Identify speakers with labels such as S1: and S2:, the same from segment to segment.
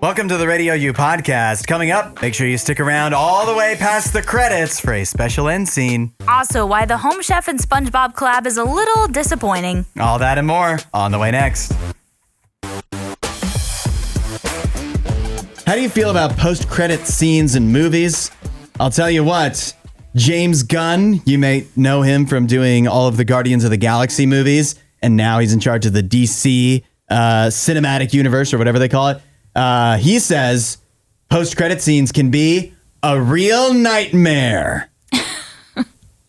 S1: Welcome to the RadioU Podcast. Coming up, make sure you stick around all the way past the credits for a special end scene.
S2: Also, why the Home Chef and Spongebob collab is a little disappointing.
S1: All that and more on the way next. How do you feel about post-credit scenes in movies? I'll tell you what, James Gunn, you may know him from doing all of the Guardians of the Galaxy movies, and now he's in charge of the DC cinematic universe, or whatever they call it. He says post-credit scenes can be a real nightmare.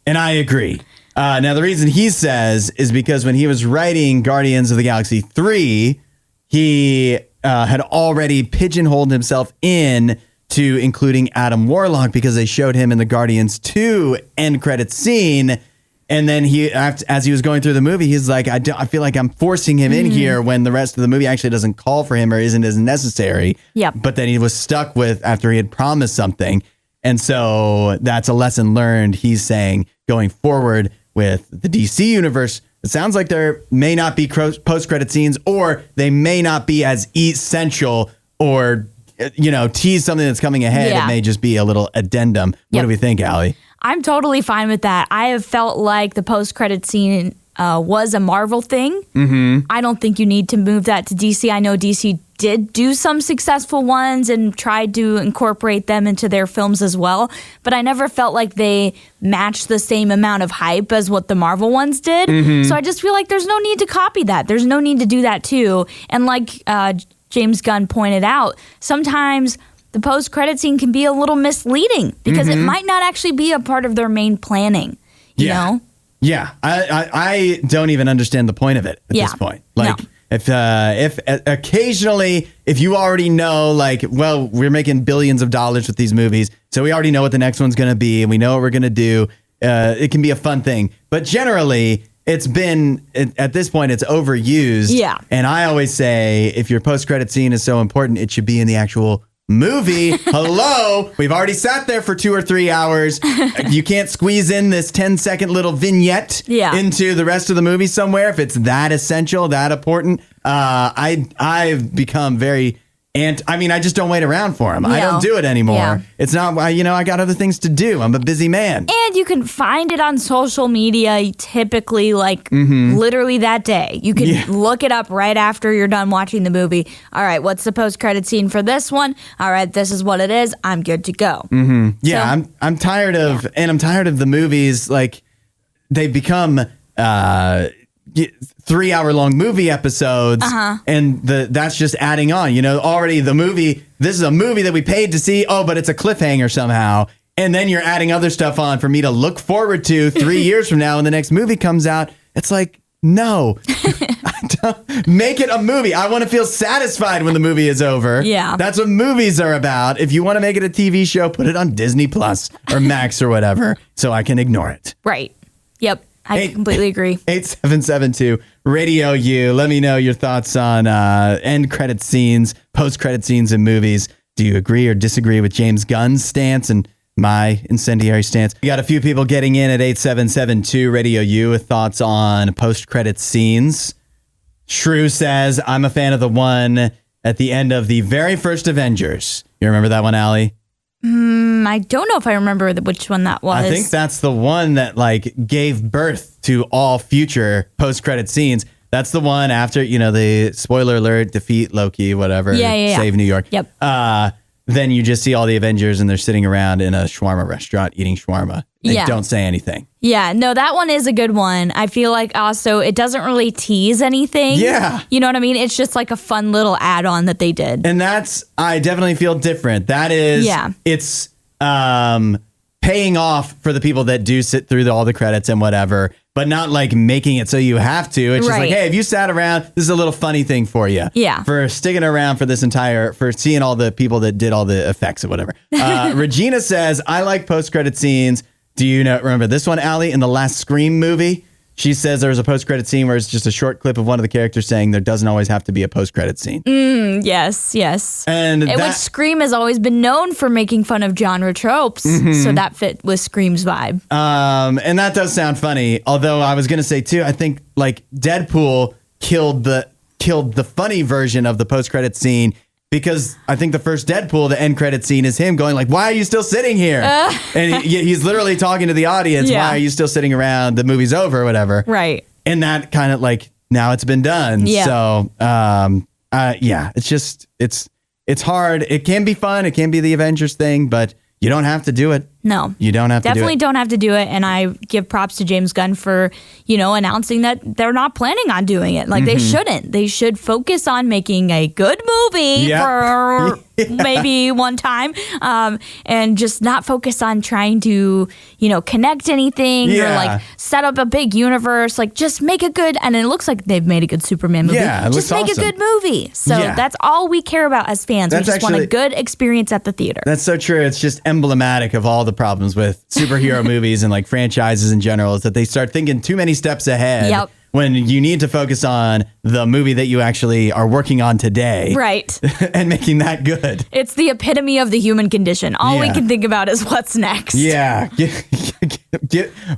S1: And I agree. Now, the reason he says is because when he was writing Guardians of the Galaxy 3, he had already pigeonholed himself in to including Adam Warlock because they showed him in the Guardians 2 end credit scene. And then as he was going through the movie, he's like, I feel like I'm forcing him in here when the rest of the movie actually doesn't call for him or isn't as necessary.
S2: Yep.
S1: But then he was stuck with after he had promised something. And so that's a lesson learned, he's saying, going forward with the DC universe. It sounds like there may not be post-credit scenes, or they may not be as essential, or, tease something that's coming ahead.
S2: Yeah.
S1: It may just be a little addendum. What do we think, Allie?
S2: I'm totally fine with that. I have felt like the post-credit scene was a Marvel thing. Mm-hmm. I don't think you need to move that to DC. I know DC did do some successful ones and tried to incorporate them into their films as well, but I never felt like they matched the same amount of hype as what the Marvel ones did. Mm-hmm. So I just feel like there's no need to copy that. There's no need to do that too. And like James Gunn pointed out, sometimes the post-credit scene can be a little misleading because it might not actually be a part of their main planning, you know?
S1: Yeah, I don't even understand the point of it at this point. Like, if occasionally, if you already know, like, well, we're making billions of dollars with these movies, so we already know what the next one's going to be, and we know what we're going to do, it can be a fun thing. But generally, at this point, it's overused. Yeah. And I always say, if your post-credit scene is so important, it should be in the actual movie. Hello. We've already sat there for 2 or 3 hours. You can't squeeze in this 10-second little vignette into the rest of the movie somewhere if it's that essential, that important. I've become very I just don't wait around for him. I don't do it anymore. Yeah. It's not, I got other things to do. I'm a busy man. And
S2: you can find it on social media typically literally that day. You can look it up right after you're done watching the movie. All right, what's the post-credit scene for this one? All right, this is what it is. I'm good to go.
S1: Mm-hmm. Yeah, so, I'm tired of, and I'm tired of the movies, like, they've become 3-hour-long movie episodes, and that's just adding on. Already the movie, this is a movie that we paid to see, but it's a cliffhanger somehow, and then you're adding other stuff on for me to look forward to 3 years from now when the next movie comes out. It's like, no. Make it a movie. I want to feel satisfied when the movie is over. Yeah. That's what movies are about. If you want to make it a TV show, put it on Disney Plus or Max or whatever, so I can ignore it.
S2: Right. Yep. I completely agree.
S1: 8772 Radio U. Let me know your thoughts on end credit scenes, post credit scenes in movies. Do you agree or disagree with James Gunn's stance and my incendiary stance? We got a few people getting in at 8772 Radio U with thoughts on post credit scenes. Shrew says, I'm a fan of the one at the end of the very first Avengers. You remember that one, Allie?
S2: I don't know if I remember which one that was.
S1: I think that's the one that gave birth to all future post-credit scenes. That's the one after, the spoiler alert, defeat Loki, whatever, save New York.
S2: Yep.
S1: Then you just see all the Avengers and they're sitting around in a shawarma restaurant eating shawarma. They don't say anything.
S2: Yeah, no, that one is a good one. I feel like also it doesn't really tease anything.
S1: Yeah.
S2: You know what I mean? It's just like a fun little add-on that they did.
S1: And I definitely feel different. That is, it's paying off for the people that do sit through all the credits and whatever, but not making it so you have to. It's just hey, if you sat around, this is a little funny thing for you.
S2: Yeah.
S1: For sticking around for seeing all the people that did all the effects or whatever. Regina says, I like post-credit scenes. Do you remember this one, Allie, in the last Scream movie? She says there was a post-credit scene where it's just a short clip of one of the characters saying there doesn't always have to be a post-credit scene.
S2: Yes.
S1: And
S2: which Scream has always been known for making fun of genre tropes, so that fit with Scream's vibe.
S1: And that does sound funny, although I was going to say, too, I think, Deadpool killed the funny version of the post-credit scene because I think the first Deadpool, the end credit scene is him going like, why are you still sitting here? And he's literally talking to the audience.
S2: Yeah.
S1: Why are you still sitting around? The movie's over or whatever.
S2: Right.
S1: And that kind of like, now it's been done.
S2: Yeah.
S1: So, it's just, it's hard. It can be fun. It can be the Avengers thing, but you don't have to do it.
S2: No.
S1: You don't have to do it.
S2: Definitely don't have to do it. And I give props to James Gunn for, announcing that they're not planning on doing it. Like, they shouldn't. They should focus on making a good movie for maybe one time, and just not focus on trying to, connect anything or, like, set up a big universe. Like, just make a good, and it looks like they've made a good Superman movie.
S1: Yeah, it
S2: just
S1: looks
S2: make
S1: awesome.
S2: a good movie. So that's all we care about as fans. We just want a good experience at the theater.
S1: That's so true. It's just emblematic of all the problems with superhero movies and like franchises in general is that they start thinking too many steps ahead when you need to focus on the movie that you actually are working on today.
S2: Right.
S1: And making that good.
S2: It's the epitome of the human condition. All we can think about is what's next.
S1: Yeah.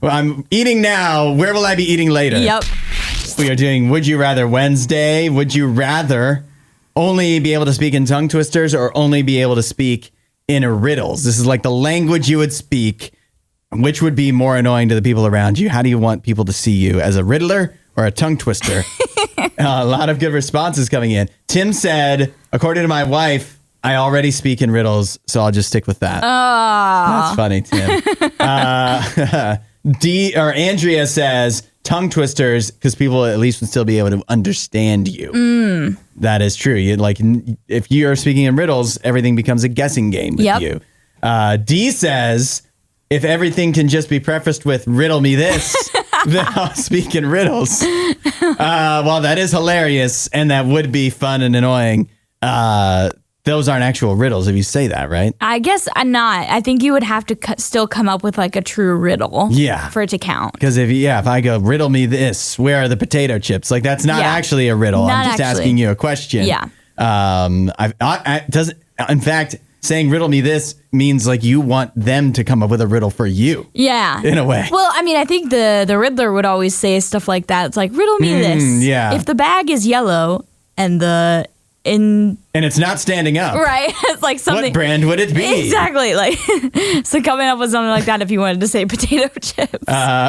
S1: Well, I'm eating now. Where will I be eating later?
S2: Yep.
S1: We are doing Would You Rather Wednesday. Would you rather only be able to speak in tongue twisters or only be able to speak in riddles? This is like the language you would speak. Which would be more annoying to the people around you? How do you want people to see you, as a riddler or a tongue twister? A lot of good responses coming in. Tim said, according to my wife, I already speak in riddles, so I'll just stick with that. That's funny, Tim. Andrea says tongue twisters because people at least would still be able to understand you. That is true. If you are speaking in riddles, everything becomes a guessing game with you. D says, if everything can just be prefaced with riddle me this, then I'll speak in riddles. Well, that is hilarious, and that would be fun and annoying. Those aren't actual riddles if you say that, right?
S2: I guess not. I think you would have to still come up with like a true riddle for it to count.
S1: Because if I go, riddle me this, where are the potato chips? Like, that's not actually a riddle. I'm just asking you a question.
S2: Yeah.
S1: In fact, saying riddle me this means like you want them to come up with a riddle for you. Yeah. In a way.
S2: Well, I mean, I think the Riddler would always say stuff like that. It's like, riddle me this.
S1: Yeah.
S2: If the bag is yellow and
S1: and it's not standing up.
S2: Right. It's like something.
S1: What brand would it be?
S2: Exactly. Like, so coming up with something like that if you wanted to say potato chips.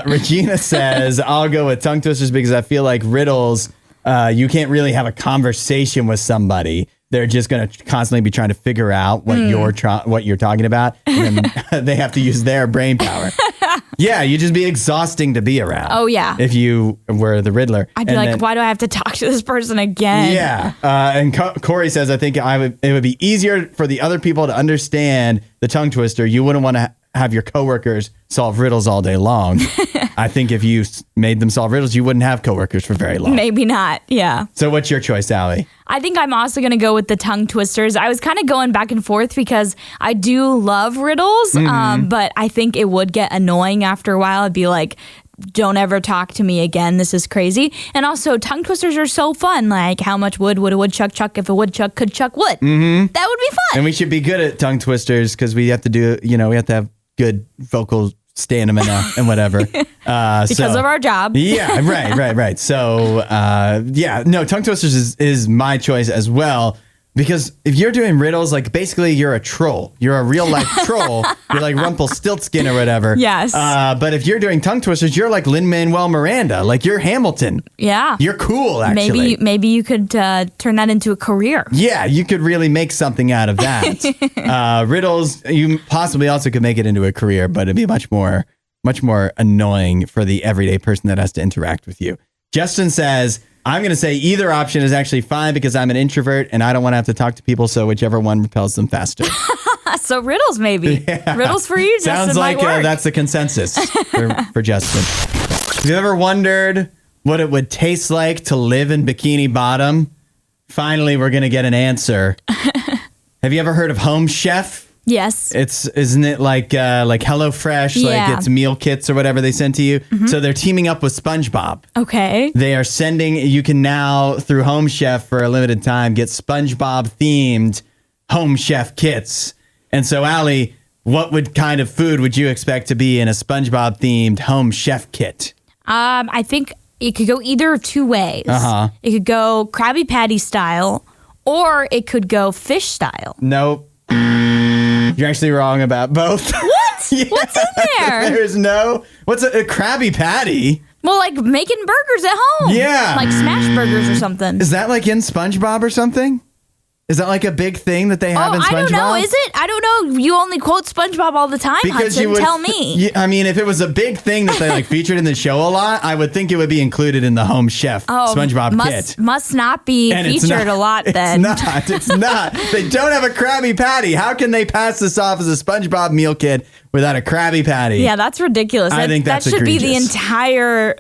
S1: Regina says, I'll go with tongue twisters because I feel like riddles, you can't really have a conversation with somebody. They're just going to constantly be trying to figure out what you're talking about, and then they have to use their brain power. Yeah, you'd just be exhausting to be around.
S2: Oh, yeah.
S1: If you were the Riddler.
S2: I'd be why do I have to talk to this person again?
S1: Yeah. And Corey says, I think it would be easier for the other people to understand the tongue twister. You wouldn't want to have your coworkers solve riddles all day long. I think if you made them solve riddles, you wouldn't have coworkers for very long.
S2: Maybe not. Yeah.
S1: So what's your choice, Allie?
S2: I think I'm also going to go with the tongue twisters. I was kind of going back and forth because I do love riddles, but I think it would get annoying after a while. I'd be like, don't ever talk to me again. This is crazy. And also, tongue twisters are so fun. Like, how much wood would a woodchuck chuck if a woodchuck could chuck wood? Mm-hmm. That would be fun.
S1: And we should be good at tongue twisters because we have to we have to have good vocal stamina and whatever.
S2: Because of our job.
S1: Yeah, right. So, tongue twisters is my choice as well. Because if you're doing riddles, like basically you're a troll. You're a real life troll. You're like Rumpelstiltskin or whatever.
S2: Yes.
S1: But if you're doing tongue twisters, you're like Lin-Manuel Miranda. Like you're Hamilton.
S2: Yeah.
S1: You're cool, actually.
S2: Maybe you could turn that into a career.
S1: Yeah, you could really make something out of that. Riddles, you possibly also could make it into a career, but it'd be much more annoying for the everyday person that has to interact with you. Justin says, I'm going to say either option is actually fine because I'm an introvert and I don't want to have to talk to people, so whichever one repels them faster.
S2: So riddles, maybe. Yeah. Riddles for you, Justin.
S1: Sounds like that's the consensus for Justin. Have you ever wondered what it would taste like to live in Bikini Bottom? Finally, we're going to get an answer. Have you ever heard of Home Chef?
S2: Yes.
S1: Isn't it like HelloFresh, like it's meal kits or whatever they send to you? Mm-hmm. So they're teaming up with Spongebob. Okay. They are you can now, through Home Chef for a limited time, get Spongebob themed Home Chef kits. And so, Allie, what kind of food would you expect to be in a Spongebob themed Home Chef kit? I
S2: think it could go either of two ways. Uh-huh. It could go Krabby Patty style, or it could go fish style.
S1: Nope. You're actually wrong about both.
S2: What?
S1: Yeah.
S2: What's in there?
S1: There's no... What's a Krabby Patty?
S2: Well, like making burgers at home.
S1: Yeah.
S2: Like smash burgers or something.
S1: Is that like in SpongeBob or something? Is that like a big thing that they have in SpongeBob?
S2: I don't know. Is it? I don't know. You only quote SpongeBob all the time, Hudson. Tell me.
S1: I mean, if it was a big thing that they like featured in the show a lot, I would think it would be included in the Home Chef SpongeBob kit.
S2: Must not be featured a lot then.
S1: It's not. They don't have a Krabby Patty. How can they pass this off as a SpongeBob meal kit without a Krabby Patty?
S2: Yeah, that's ridiculous.
S1: I think that's
S2: that should
S1: egregious.
S2: Be the entire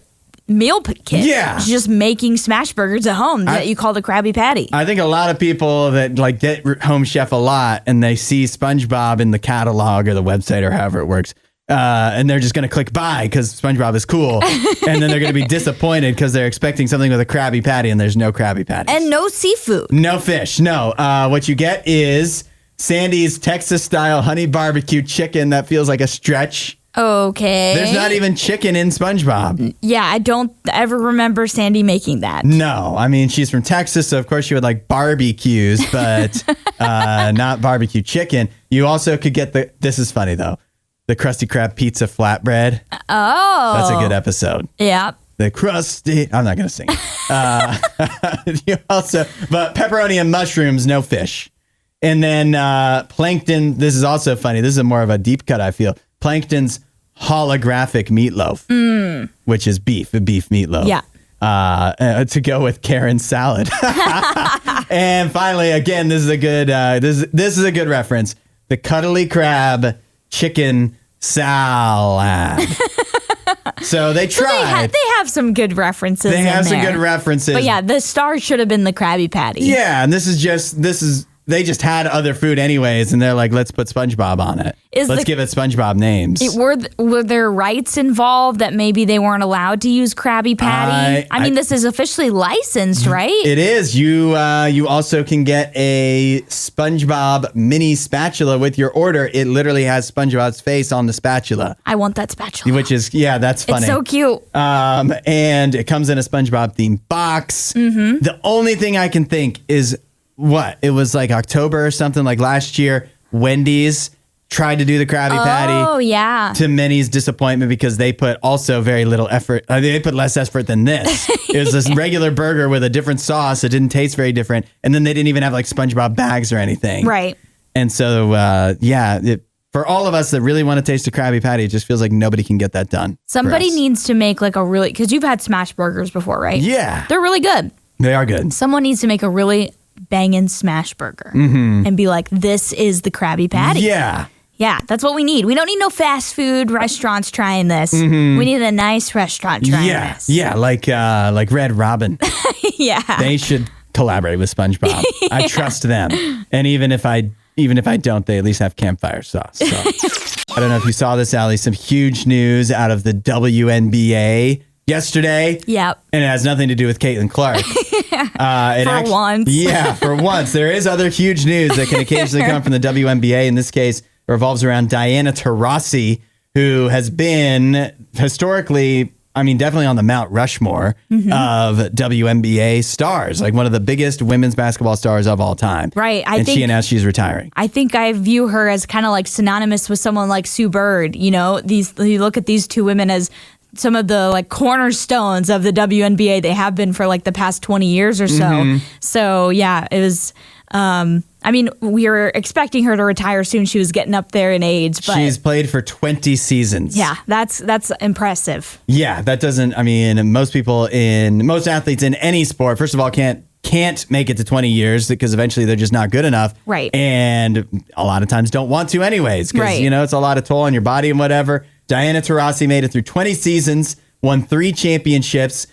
S2: meal kit.
S1: Yeah.
S2: Just making smash burgers at home that you call the Krabby Patty.
S1: I think a lot of people that like get Home Chef a lot and they see SpongeBob in the catalog or the website or however it works, and they're just going to click buy because SpongeBob is cool. And then they're going to be disappointed because they're expecting something with a Krabby Patty and there's no Krabby Patty.
S2: And no seafood.
S1: No fish. No. What you get is Sandy's Texas-style honey barbecue chicken that feels like a stretch.
S2: Okay.
S1: There's not even chicken in SpongeBob.
S2: Yeah, I don't ever remember Sandy making that.
S1: No, I mean, she's from Texas, so of course she would like barbecues, but not barbecue chicken. You also could get this is funny though, the Krusty Krab pizza flatbread.
S2: Oh.
S1: That's a good episode.
S2: Yeah.
S1: The Krusty, I'm not going to sing it. You also, but pepperoni and mushrooms, no fish. And then Plankton, this is also funny. This is more of a deep cut, I feel. Plankton's holographic meatloaf, which is beef meatloaf.
S2: Yeah.
S1: To go with Karen's salad. And finally, again, this is a good this is a good reference. The Cuddly Crab chicken salad. So they tried.
S2: They have some good references.
S1: They have some good references.
S2: But yeah, the star should have been the Krabby Patty.
S1: Yeah, and this is they just had other food anyways, and they're like, let's put SpongeBob on it. Let's give it SpongeBob names.
S2: Were there rights involved that maybe they weren't allowed to use Krabby Patty? I mean, this is officially licensed, right?
S1: It is. You also can get a SpongeBob mini spatula with your order. It literally has SpongeBob's face on the spatula.
S2: I want that spatula.
S1: Which is, that's funny.
S2: It's so cute.
S1: And it comes in a SpongeBob themed box. Mm-hmm. The only thing I can think is it was like October or something like last year. Wendy's tried to do the Krabby Patty.
S2: Oh, yeah.
S1: To many's disappointment because they put also very little effort. They put less effort than this. It was this regular burger with a different sauce. It didn't taste very different. And then they didn't even have like SpongeBob bags or anything.
S2: Right.
S1: And so, for all of us that really want to taste a Krabby Patty, it just feels like nobody can get that done.
S2: Somebody needs to make like a really, because you've had smash burgers before, right?
S1: Yeah.
S2: They're really good.
S1: They are good.
S2: Someone needs to make a really banging smash burger and be like, this is the Krabby Patty.
S1: Yeah.
S2: Yeah, that's what we need. We don't need no fast food restaurants trying this.
S1: Mm-hmm.
S2: We need a nice restaurant trying this.
S1: Yeah, like Red Robin.
S2: Yeah.
S1: They should collaborate with SpongeBob. I trust them. And even if I don't, they at least have campfire sauce. So. I don't know if you saw this, Allie, some huge news out of the WNBA yesterday.
S2: Yep.
S1: And it has nothing to do with Caitlin Clark.
S2: Once.
S1: Yeah, for once. There is other huge news that can occasionally come from the WNBA. In this case, it revolves around Diana Taurasi, who has been historically, definitely on the Mount Rushmore of WNBA stars, like one of the biggest women's basketball stars of all time.
S2: Right.
S1: She announced she's retiring.
S2: I think I view her as kind of like synonymous with someone like Sue Bird. You know, you look at these two women as some of the like cornerstones of the WNBA. They have been for like the past 20 years or so. So yeah, it was, we were expecting her to retire soon. She was getting up there in age, but
S1: she's played for 20 seasons.
S2: Yeah, that's impressive.
S1: Yeah, that doesn't, most athletes in any sport, first of all, can't make it to 20 years because eventually they're just not good enough.
S2: Right.
S1: And a lot of times don't want to anyways because, it's a lot of toll on your body and whatever. Diana Taurasi made it through 20 seasons, won 3 championships,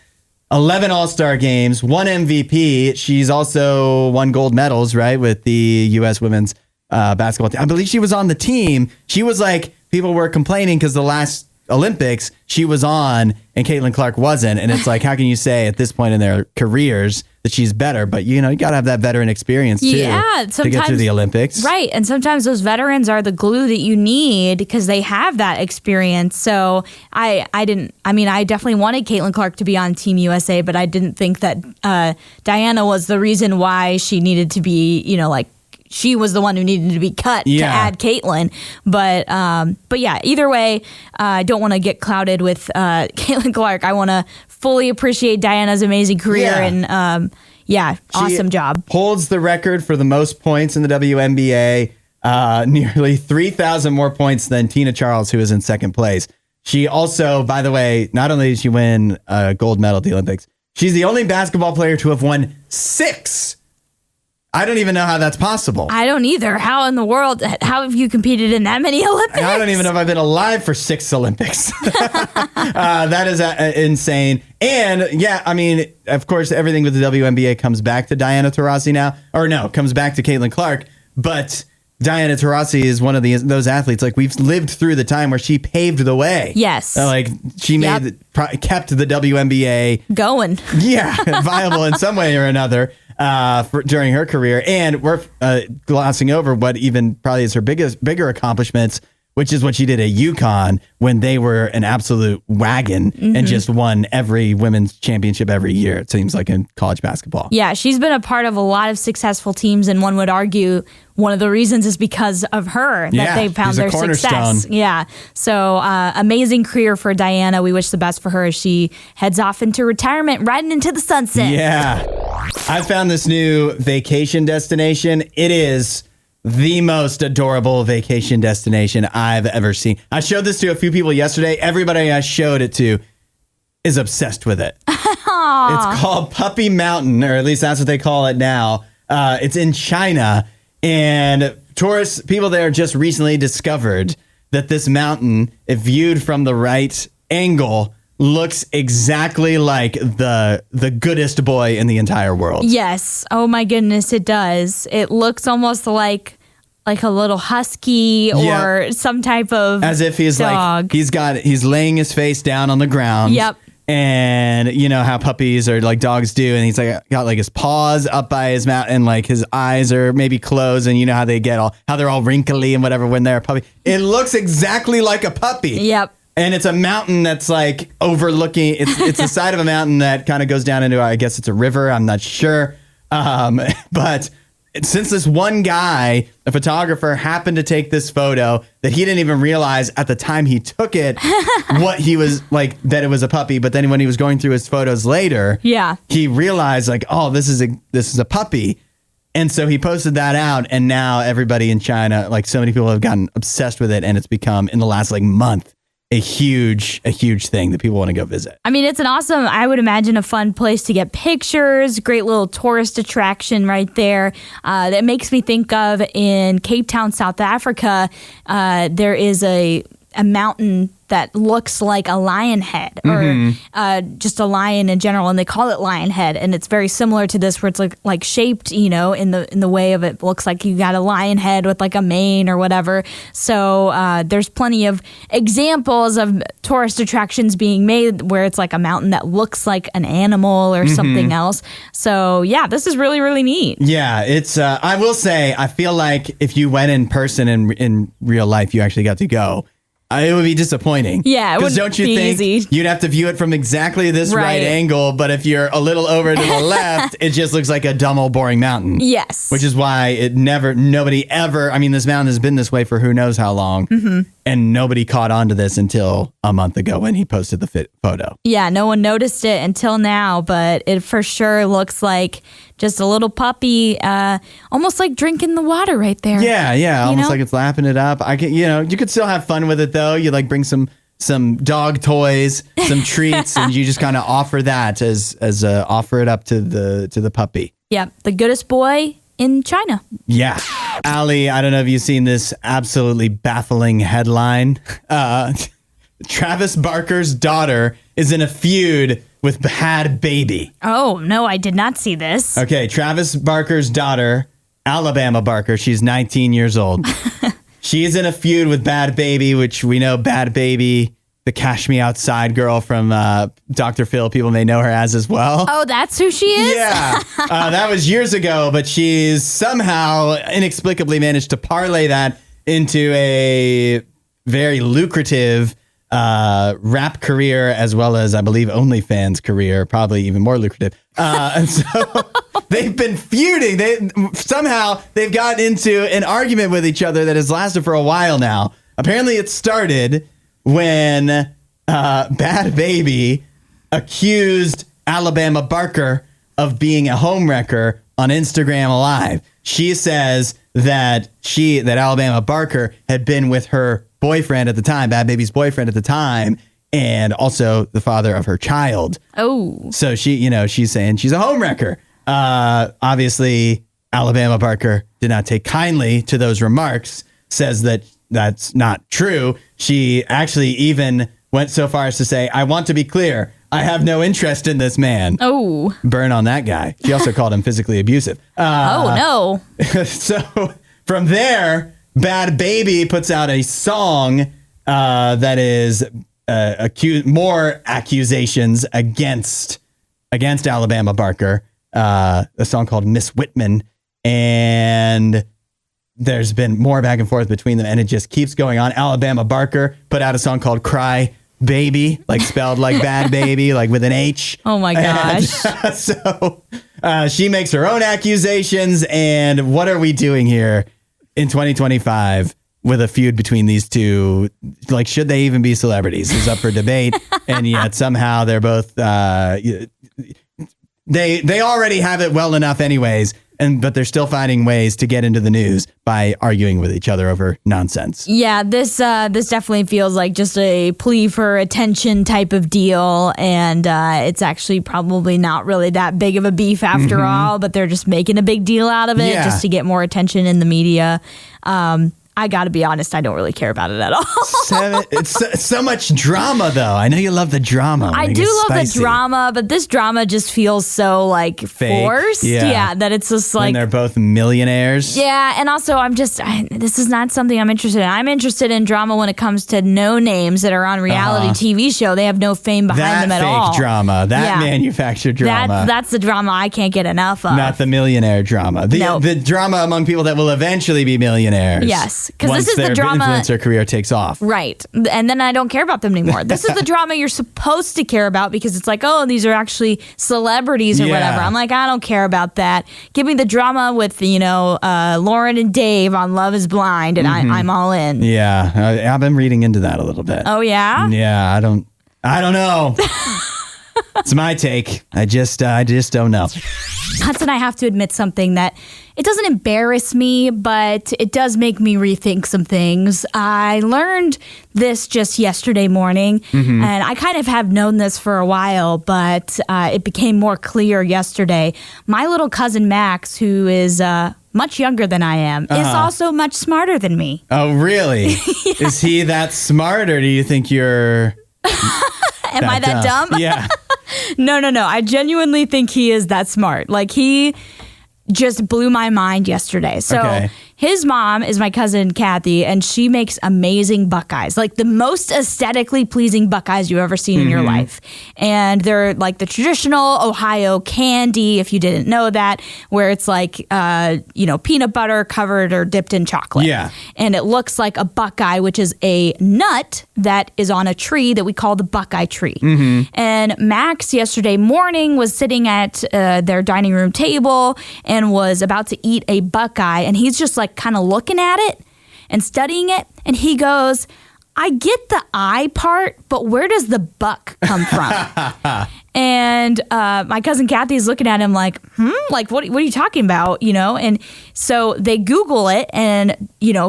S1: 11 All-Star games, 1 MVP. She's also won gold medals, right, with the U.S. women's basketball team. I believe she was on the team. She was like, people were complaining because the last Olympics she was on and Caitlin Clark wasn't. And it's like, how can you say at this point in their careers that that she's better, but you got to have that veteran experience too to get through the Olympics.
S2: Right. And sometimes those veterans are the glue that you need because they have that experience. So I definitely wanted Caitlin Clark to be on Team USA, but I didn't think that Diana was the reason why she needed to be, she was the one who needed to be cut to add Caitlin. But yeah, either way, I don't want to get clouded with Caitlin Clark. I want to fully appreciate Diana's amazing career and awesome job.
S1: Holds the record for the most points in the WNBA, nearly 3,000 more points than Tina Charles, who is in second place. She also, by the way, not only did she win a gold medal at the Olympics, she's the only basketball player to have won 6. I don't even know how that's possible.
S2: I don't either. How in the world, how have you competed in that many Olympics?
S1: I don't even know if I've been alive for 6 Olympics. That is insane. And yeah, I mean, of course, everything with the WNBA comes back to Diana Taurasi now. Or no, comes back to Caitlin Clark. But Diana Taurasi is one of those athletes. Like, we've lived through the time where she paved the way.
S2: Yes.
S1: She kept the WNBA
S2: going.
S1: Yeah, viable in some way or another. During her career, and we're glossing over what even probably is her bigger accomplishments, which is what she did at UConn when they were an absolute wagon and just won every women's championship every year, it seems like, in college basketball.
S2: Yeah, she's been a part of a lot of successful teams, and one would argue one of the reasons is because of her that they found their success. Yeah. So amazing career for Diana. We wish the best for her as she heads off into retirement, riding into the sunset.
S1: Yeah. I found this new vacation destination. It is the most adorable vacation destination I've ever seen. I showed this to a few people yesterday. Everybody I showed it to is obsessed with it. It's called Puppy Mountain, or at least that's what they call it now. It's in China, and tourists, people there just recently discovered that this mountain, if viewed from the right angle, looks exactly like the goodest boy in the entire world.
S2: Yes. Oh my goodness, it does. It looks almost like a little husky or some type of
S1: as if he's
S2: dog.
S1: He's laying his face down on the ground.
S2: Yep.
S1: And you know how puppies or like dogs do, and he's got his paws up by his mouth, and his eyes are maybe closed, and you know how they're all wrinkly and whatever when they're a puppy. It looks exactly like a puppy.
S2: Yep.
S1: And it's a mountain that's overlooking. It's the side of a mountain that kind of goes down into, I guess it's a river. I'm not sure. But since this one guy, a photographer, happened to take this photo that he didn't even realize at the time he took it, what he was that it was a puppy. But then when he was going through his photos later, he realized this is a puppy. And so he posted that out, and now everybody in China, so many people have gotten obsessed with it, and it's become in the last month a huge thing that people want to go visit.
S2: I mean, it's an awesome, I would imagine, a fun place to get pictures, great little tourist attraction right there. That makes me think of in Cape Town, South Africa, there is a mountain that looks like a lion head or just a lion in general, and they call it lion head, and it's very similar to this where it's like shaped, in the way of it looks like you got a lion head with a mane or whatever. So there's plenty of examples of tourist attractions being made where it's a mountain that looks like an animal or something else. So yeah, this is really, really neat.
S1: Yeah, it's I will say, I feel like if you went in person in real life, you actually got to go, it would be disappointing.
S2: Yeah, it would
S1: don't you
S2: be
S1: think
S2: easy.
S1: You'd have to view it from exactly this right angle, but if you're a little over to the left, it just looks like a dumb old boring mountain.
S2: Yes.
S1: Which is why nobody ever, this mountain has been this way for who knows how long, and nobody caught on to this until a month ago when he posted the photo.
S2: Yeah, no one noticed it until now, but it for sure looks like just a little puppy, almost like drinking the water right there.
S1: Yeah, almost like it's lapping it up. You could still have fun with it though. You bring some dog toys, some treats, and you just kind of offer that as offer it up to the puppy.
S2: Yeah, the goodest boy in China.
S1: Yeah. Ali, I don't know if you've seen this absolutely baffling headline. Travis Barker's daughter is in a feud with Bhabie.
S2: Oh, no, I did not see this.
S1: Okay, Travis Barker's daughter, Alabama Barker, she's 19 years old. She is in a feud with Bhabie, which we know Bhabie the Cash Me Outside girl from Dr. Phil. People may know her as well.
S2: Oh, that's who she is?
S1: Yeah. That was years ago, but she's somehow inexplicably managed to parlay that into a very lucrative rap career, as well as, I believe, OnlyFans career, probably even more lucrative. And so they've been feuding. They've gotten into an argument with each other that has lasted for a while now. Apparently it started when Bhad Bhabie accused Alabama Barker of being a homewrecker on Instagram Live. She says that Alabama Barker had been with her boyfriend at the time, Bhad Bhabie's boyfriend at the time, and also the father of her child.
S2: Oh.
S1: So she's saying she's a homewrecker. Obviously, Alabama Barker did not take kindly to those remarks, says that that's not true. She actually even went so far as to say, I want to be clear, I have no interest in this man.
S2: Oh.
S1: Burn on that guy. She also called him physically abusive.
S2: Oh, no.
S1: So from there, Bhad Bhabie puts out a song that is more accusations against Alabama Barker, a song called Miss Whitman, and there's been more back and forth between them, and it just keeps going on. Alabama Barker put out a song called Cry Baby, like spelled like Bad Baby, like with an H.
S2: Oh my gosh.
S1: So she makes her own accusations, and what are we doing here in 2025 with a feud between these two? Like, should they even be celebrities is up for debate, and yet somehow they're both they already have it well enough anyways, but they're still finding ways to get into the news by arguing with each other over nonsense.
S2: Yeah, this definitely feels like just a plea for attention type of deal, and it's actually probably not really that big of a beef after all, but they're just making a big deal out of it just to get more attention in the media. I got to be honest, I don't really care about it at all.
S1: It's so much drama, though. I know you love the drama.
S2: I do love the drama, but this drama just feels so like
S1: fake.
S2: Forced. Yeah, that it's just like
S1: when they're both millionaires.
S2: Yeah, and also this is not something I'm interested in. I'm interested in drama when it comes to no names that are on reality TV show. They have no fame behind them at all.
S1: That fake drama, that manufactured drama.
S2: That's the drama I can't get enough of.
S1: Not the millionaire drama. The drama among people that will eventually be millionaires.
S2: Yes. Because this is the drama.
S1: Influencer career takes off.
S2: Right. And then I don't care about them anymore. This is the drama you're supposed to care about because it's like, oh, these are actually celebrities or whatever. I'm like, I don't care about that. Give me the drama with, Lauren and Dave on Love is Blind, and I'm all in.
S1: Yeah. I've been reading into that a little bit.
S2: Oh, yeah?
S1: Yeah. I don't know. It's my take. I just don't know.
S2: Hudson, I have to admit something that it doesn't embarrass me, but it does make me rethink some things. I learned this just yesterday morning, and I kind of have known this for a while, but it became more clear yesterday. My little cousin Max, who is much younger than I am, is also much smarter than me.
S1: Oh, really? Is he that smart, or do you think you're...
S2: Am I that dumb?
S1: Yeah.
S2: No. I genuinely think he is that smart. Like, he just blew my mind yesterday. So his mom is my cousin Kathy, and she makes amazing Buckeyes, like the most aesthetically pleasing Buckeyes you've ever seen in your life. And they're like the traditional Ohio candy, if you didn't know that, where it's like, peanut butter covered or dipped in chocolate. Yeah. And it looks like a Buckeye, which is a nut that is on a tree that we call the Buckeye tree. And Max yesterday morning was sitting at their dining room table and was about to eat a Buckeye, and he's just like kind of looking at it and studying it, and he goes, I get the eye part, but where does the buck come from? And my cousin Kathy's looking at him like, like, what are you talking about? And so they Google it and,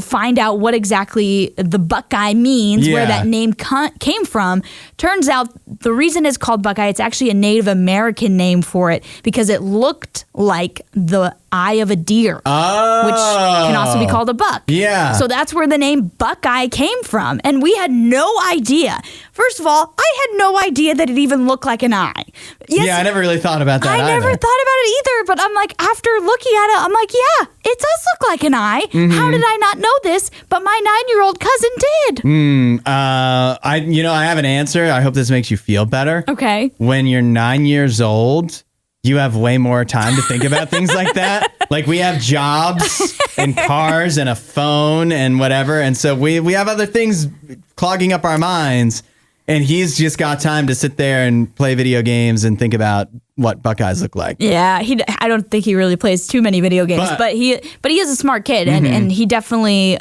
S2: find out what exactly the Buckeye means, where that name came from. Turns out the reason it's called Buckeye, it's actually a Native American name for it because it looked like the eye of a deer, which can also be called a buck. Yeah. So that's where the name Buckeye came from. And we had no idea. First of all, I had no idea that it even looked like an eye. Yes,
S1: Yeah, I never really thought about that
S2: I never thought about it either, but I'm like, after looking at it, I'm like, yeah, it does look like an eye. How did I not know this? But my 9-year-old cousin did.
S1: I have an answer. I hope this makes you feel better.
S2: Okay.
S1: When you're 9 years old, you have way more time to think about things like that. Like we have jobs and cars and a phone and whatever. And so we have other things clogging up our minds. And he's just got time to sit there and play video games and think about what Buckeyes look like.
S2: Yeah, I don't think he really plays too many video games, but he is a smart kid, and he definitely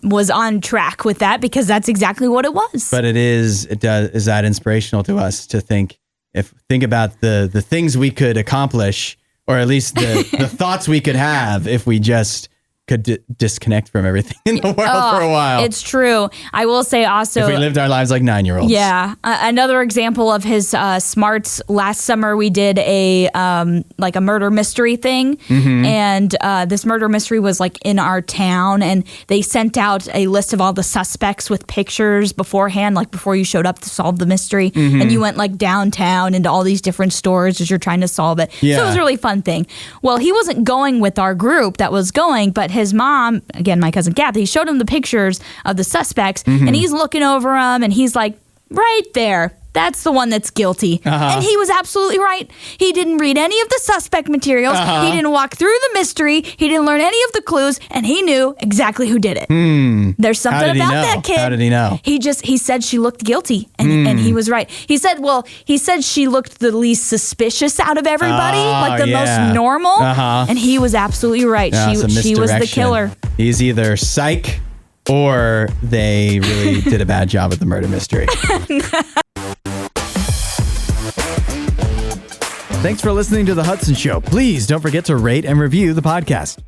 S2: was on track with that because that's exactly what it was.
S1: But is that inspirational to us to think about the things we could accomplish, or at least the thoughts we could have if we just could disconnect from everything in the world for a while.
S2: It's true. I will say also,
S1: if we lived our lives like 9-year-olds.
S2: Yeah. Another example of his smarts. Last summer we did a murder mystery thing, and this murder mystery was like in our town, and they sent out a list of all the suspects with pictures beforehand, like before you showed up to solve the mystery, and you went like downtown into all these different stores as you're trying to solve it.
S1: Yeah.
S2: So it was a really fun thing. Well, he wasn't going with our group that was going, but his mom, again, my cousin Kathy, showed him the pictures of the suspects, and he's looking over them, and he's like, right there, that's the one that's guilty. And he was absolutely right. He didn't read any of the suspect materials. He didn't walk through the mystery. He didn't learn any of the clues, and he knew exactly who did it. There's something about that kid.
S1: How did he know?
S2: He said she looked guilty, and he was right. He said she looked the least suspicious out of everybody, like the most normal, and he was absolutely right. She was the killer.
S1: He's either psych or they really did a bad job at the murder mystery. Thanks for listening to The Hudson Show. Please don't forget to rate and review the podcast.